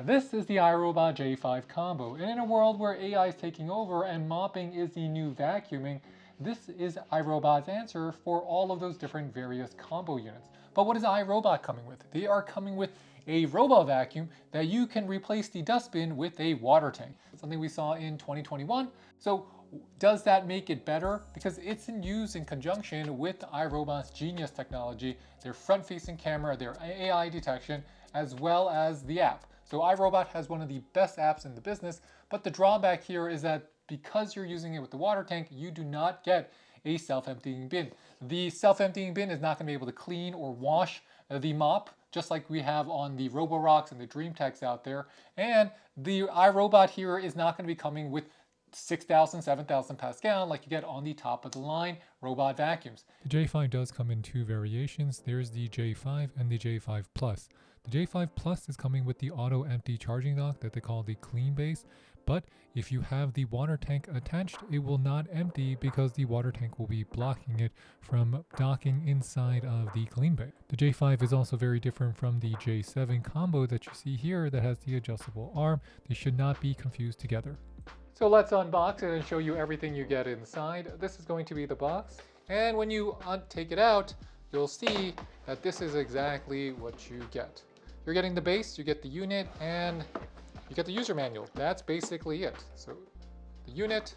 This is the iRobot J5 combo, and in a world where AI is taking over and mopping is the new vacuuming, this is iRobot's answer for all of those different various combo units. But what is iRobot coming with? They are coming with a robot vacuum that you can replace the dustbin with a water tank, something we saw in 2021. So does that make it better? Because it's used in conjunction with iRobot's Genius technology, their front-facing camera, their AI detection, as well as the app. So iRobot has one of the best apps in the business, but the drawback here is that because you're using it with the water tank, you do not get a self-emptying bin. The self-emptying bin is not going to be able to clean or wash the mop, just like we have on the Roborox and the DreamTechs out there. And the iRobot here is not going to be coming with 6,000, 7,000 Pascal like you get on the top of the line robot vacuums. The J5 does come in two variations. There's the J5 and the J5 Plus. The J5 Plus is coming with the auto empty charging dock that they call the clean base, but if you have the water tank attached, it will not empty because the water tank will be blocking it from docking inside of the clean bay. The J5 is also very different from the J7 combo that you see here that has the adjustable arm. They should not be confused together. So let's unbox it and show you everything you get inside. This is going to be the box, and when you take it out, you'll see that this is exactly what you get. You're getting the base, you get the unit, and you get the user manual. That's basically it. So the unit,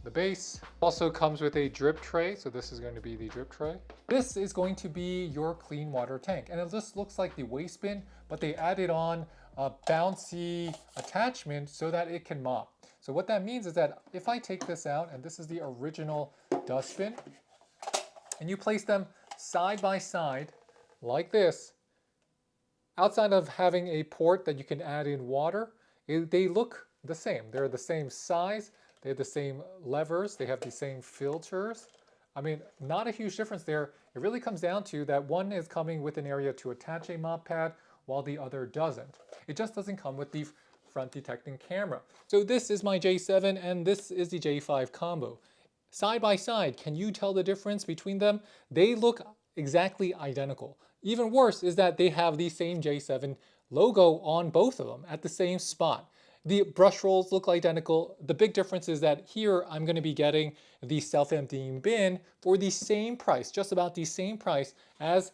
the base, also comes with a drip tray. So this is going to be the drip tray. This is going to be your clean water tank. And it just looks like the waste bin, but they added on a bouncy attachment so that it can mop. So what that means is that if I take this out, and this is the original dustbin, and you place them side by side like this, outside of having a port that you can add in water, they look the same. They're the same size, they have the same levers, they have the same filters. I mean, not a huge difference there. It really comes down to that one is coming with an area to attach a mop pad while the other doesn't. It just doesn't come with the front detecting camera. So this is my J7 and this is the J5 combo. Side by side, can you tell the difference between them? They look exactly identical. Even worse is that they have the same J7 logo on both of them at the same spot. The brush rolls look identical. The big difference is that here I'm going to be getting the self-emptying bin for the same price, just about the same price as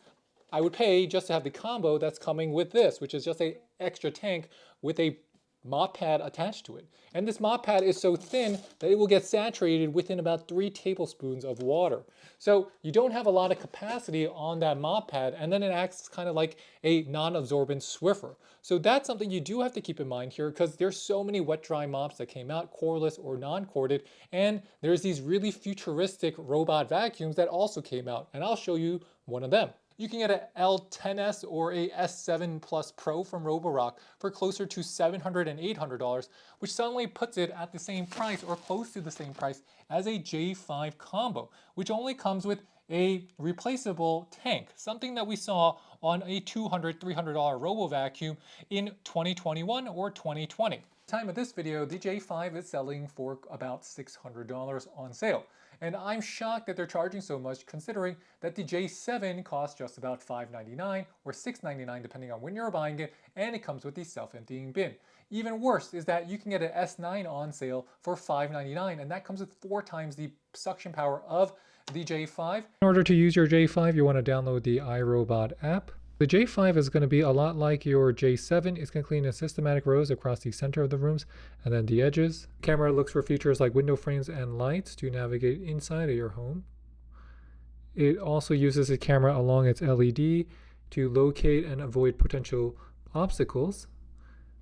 I would pay just to have the combo that's coming with this, which is just an extra tank with a mop pad attached to it. And this mop pad is so thin that it will get saturated within about 3 tablespoons of water. So you don't have a lot of capacity on that mop pad, and then it acts kind of like a non-absorbent Swiffer. So that's something you do have to keep in mind here, because there's so many wet dry mops that came out, cordless or non-corded, and there's these really futuristic robot vacuums that also came out, and I'll show you one of them. You can get an L10S or a S7 Plus Pro from Roborock for closer to $700 and $800, which suddenly puts it at the same price or close to the same price as a J5 combo, which only comes with a replaceable tank, something that we saw on a $200, $300 Robo Vacuum in 2021 or 2020. Time of this video, the J5 is selling for about $600 on sale. And I'm shocked that they're charging so much, considering that the J7 costs just about $599 or $699 depending on when you're buying it, and it comes with the self-emptying bin. Even worse is that you can get an S9 on sale for $599, and that comes with 4 times the suction power of the J5. In order to use your J5, you want to download the iRobot app. The J5 is going to be a lot like your J7. It's going to clean in systematic rows across the center of the rooms and then the edges. The camera looks for features like window frames and lights to navigate inside of your home. It also uses a camera along its LED to locate and avoid potential obstacles.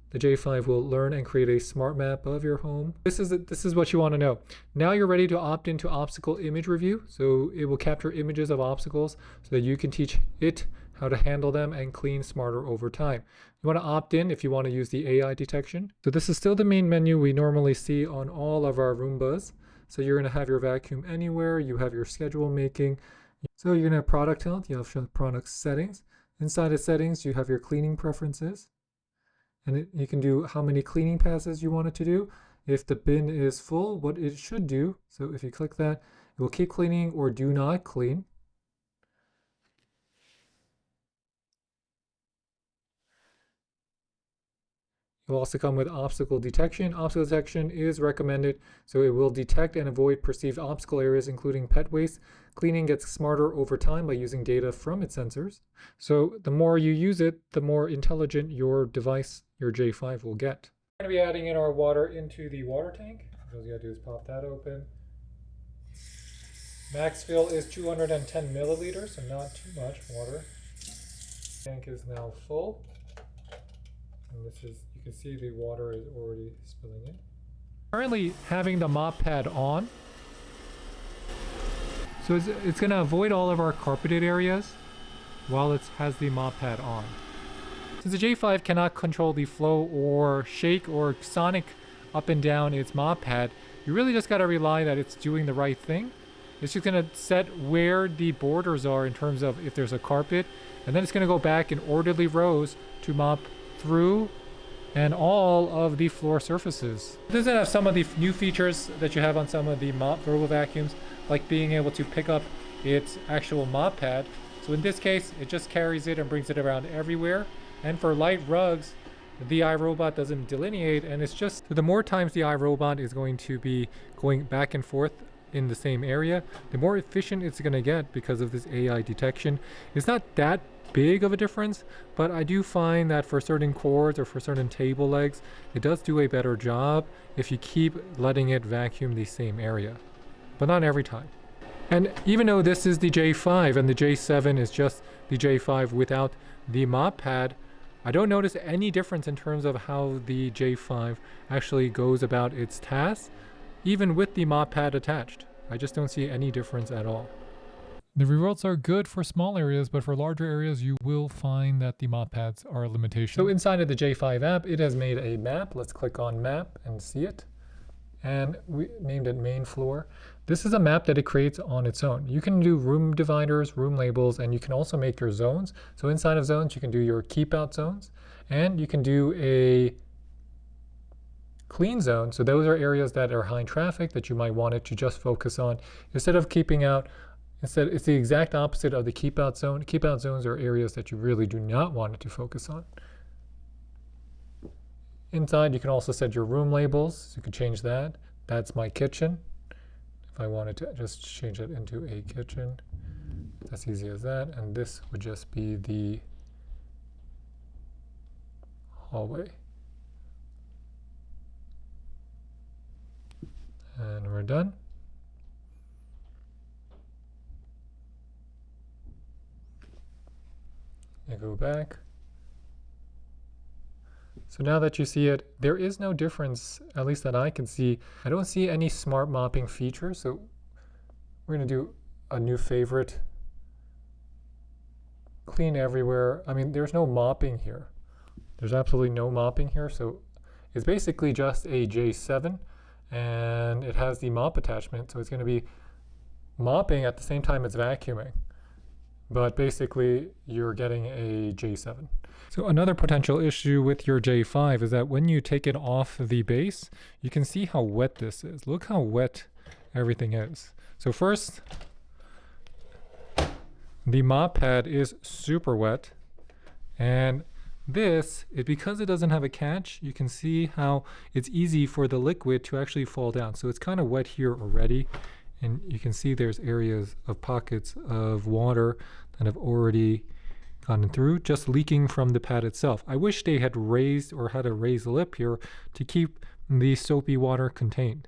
The J5 will learn and create a smart map of your home. This is what you want to know. Now you're ready to opt into obstacle image review. So it will capture images of obstacles so that you can teach it how to handle them and clean smarter over time. You want to opt in if you want to use the AI detection. So this is still the main menu we normally see on all of our Roombas. So you're going to have your vacuum anywhere. You have your schedule making. So you're going to have product health. You have product settings. Inside of settings, you have your cleaning preferences. And you can do how many cleaning passes you want it to do. If the bin is full, what it should do. So if you click that, it will keep cleaning or do not clean. It will also come with obstacle detection. Obstacle detection is recommended, so it will detect and avoid perceived obstacle areas, including pet waste. Cleaning gets smarter over time by using data from its sensors. So the more you use it, the more intelligent your device, your J5, will get. We're going to be adding in our water into the water tank. All you got to do is pop that open. Max fill is 210 milliliters, so not too much water. Tank is now full. And this is, you can see the water is already spilling in. Currently having the mop pad on. So it's going to avoid all of our carpeted areas while it has the mop pad on. Since the J5 cannot control the flow or shake or sonic up and down its mop pad, you really just got to rely that it's doing the right thing. It's just going to set where the borders are in terms of if there's a carpet, and then it's going to go back in orderly rows to mop through and all of the floor surfaces. It doesn't have some of the new features that you have on some of the Roomba vacuums, like being able to pick up its actual mop pad. So in this case, it just carries it and brings it around everywhere. And for light rugs, the iRobot doesn't delineate, and it's just the more times the iRobot is going to be going back and forth in the same area, the more efficient it's going to get because of this AI detection. It's not that big of a difference, but I do find that for certain cords or for certain table legs, it does do a better job if you keep letting it vacuum the same area, but not every time. And even though this is the J5 and the J7 is just the J5 without the mop pad, I don't notice any difference in terms of how the J5 actually goes about its tasks, even with the mop pad attached. I just don't see any difference at all. The results are good for small areas, but for larger areas, you will find that the mop pads are a limitation. So inside of the J5 app, it has made a map. Let's click on map and see it. And we named it main floor. This is a map that it creates on its own. You can do room dividers, room labels, and you can also make your zones. So inside of zones, you can do your keep out zones, and you can do a clean zone. So those are areas that are high traffic that you might want it to just focus on. Instead of keeping out, instead, it's the exact opposite of the keep out zone. Keep out zones are areas that you really do not want it to focus on. Inside, you can also set your room labels. So you can change that. That's my kitchen. If I wanted to just change it into a kitchen, as easy as that. And this would just be the hallway. And we're done. I go back. So now that you see it, there is no difference, at least that I can see. I don't see any smart mopping features, so we're going to do a new favorite. Clean everywhere. I mean, there's no mopping here. There's absolutely no mopping here, so it's basically just a J7, and it has the mop attachment, so it's going to be mopping at the same time it's vacuuming. But basically, you're getting a J7. So another potential issue with your J5 is that when you take it off the base, you can see how wet this is. Look how wet everything is. So first, the mop pad is super wet. And this, because it doesn't have a catch, you can see how it's easy for the liquid to actually fall down. So it's kind of wet here already. And you can see there's areas of pockets of water that have already gotten through, just leaking from the pad itself. I wish they had raised or had a raised lip here to keep the soapy water contained.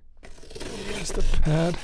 Here's the pad.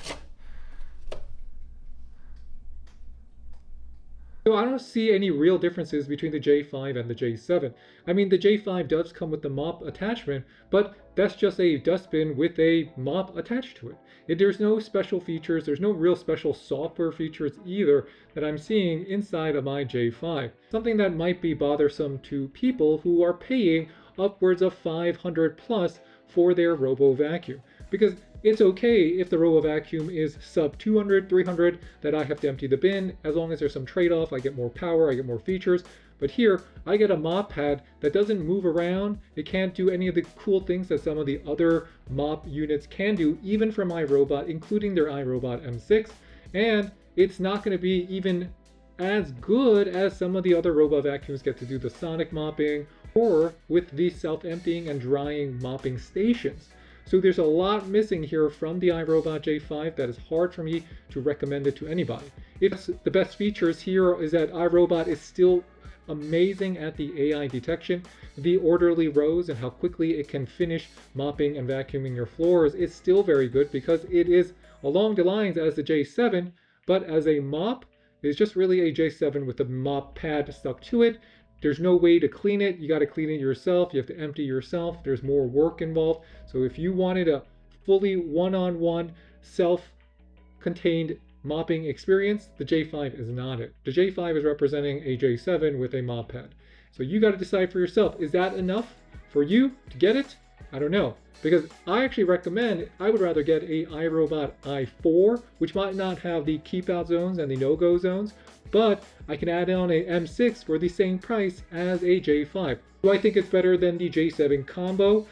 So I don't see any real differences between the J5 and the J7. I mean, the J5 does come with the mop attachment, but that's just a dustbin with a mop attached to it. There's no special features, there's no real special software features either that I'm seeing inside of my J5. Something that might be bothersome to people who are paying upwards of $500 plus for their Robo Vacuum. Because it's okay if the Robo Vacuum is sub 200, 300, that I have to empty the bin. As long as there's some trade-off, I get more power, I get more features. But here, I get a mop pad that doesn't move around. It can't do any of the cool things that some of the other mop units can do, even from iRobot, including their iRobot M6. And it's not going to be even as good as some of the other robot vacuums get to do the sonic mopping or with the self-emptying and drying mopping stations. So there's a lot missing here from the iRobot J5 that is hard for me to recommend it to anybody. It's the best features here is that iRobot is still amazing at the AI detection. The orderly rows and how quickly it can finish mopping and vacuuming your floors is still very good because it is along the lines as the J7, but as a mop, it's just really a J7 with a mop pad stuck to it. There's no way to clean it. You got to clean it yourself. You have to empty yourself. There's more work involved. So if you wanted a fully one-on-one self-contained mopping experience, the J5 is not it. The J5 is representing a J7 with a mop pad. So you got to decide for yourself, is that enough for you to get it? I don't know. Because I actually recommend, I would rather get a iRobot i4, which might not have the keep out zones and the no-go zones, but I can add on a M6 for the same price as a J5. Do I think it's better than the J7 combo?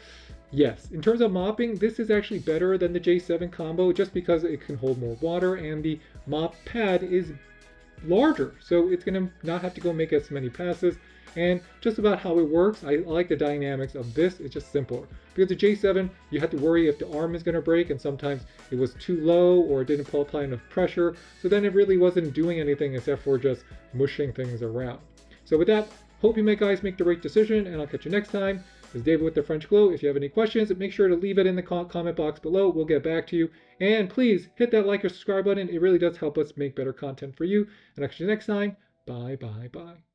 Yes. In terms of mopping, this is actually better than the J7 combo just because it can hold more water and the mop pad is larger. So it's going to not have to go make as many passes. And just about how it works, I like the dynamics of this. It's just simpler. Because the J7, you had to worry if the arm is going to break, and sometimes it was too low or it didn't apply enough pressure. So then it really wasn't doing anything except for just mushing things around. So with that, hope you guys make the right decision, and I'll catch you next time. This is David with the French Glow. If you have any questions, make sure to leave it in the comment box below. We'll get back to you. And please hit that like or subscribe button. It really does help us make better content for you. And I'll catch you next time. Bye, bye, bye.